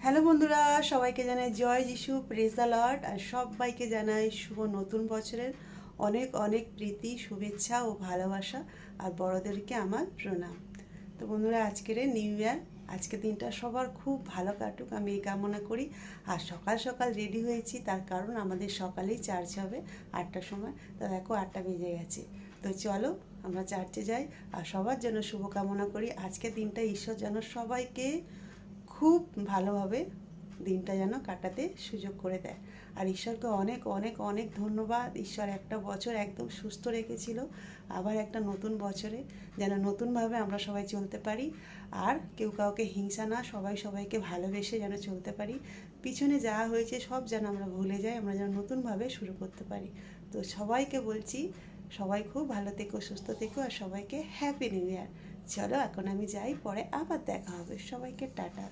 Hello বন্ধুরা, সবাইকে জানাই জয় যিশু, প্রেজ দ্য লর্ড। আর সবাইকে জানাই শুভ নতুন বছরের অনেক অনেক প্রীতি, শুভেচ্ছা ও ভালোবাসা। আর বড়দেরকে আমার প্রণাম। তো বন্ধুরা, আজকের নিউ ইয়ার, আজকের দিনটা সবার খুব ভালো কাটুক আমি এই কামনা করি। আর সকাল সকাল রেডি হয়েছি, তার কারণ আমাদের সকালেই চার্চ হবে 8টার সময়। তো দেখো 8টা বেজে গেছে। তো চলো আমরা চার্চে যাই আর সবার জন্য শুভকামনা করি। আজকের দিনটা ঈশ্বর যেন সবাইকে খুব ভালোভাবে দিনটা যেন কাটাতে সুযোগ করে দেয়। আর ঈশ্বরকে অনেক অনেক অনেক ধন্যবাদ। ঈশ্বর একটা বছর একদম সুস্থ রেখেছিল, আবার একটা নতুন বছরে যেন নতুনভাবে আমরা সবাই চলতে পারি। আর কেউ কাউকে হিংসা না, সবাই সবাইকে ভালোবেসে যেন চলতে পারি। পিছনে যা হয়েছে সব যেন আমরা ভুলে যাই, আমরা যেন নতুনভাবে শুরু করতে পারি। তো সবাইকে বলছি, সবাই খুব ভালো থেকো, সুস্থ থেকো, আর সবাইকে হ্যাপি নিউ ইয়ার। চলো এখন আমি যাই, পরে আবার দেখা হবে। সবাইকে টাটা।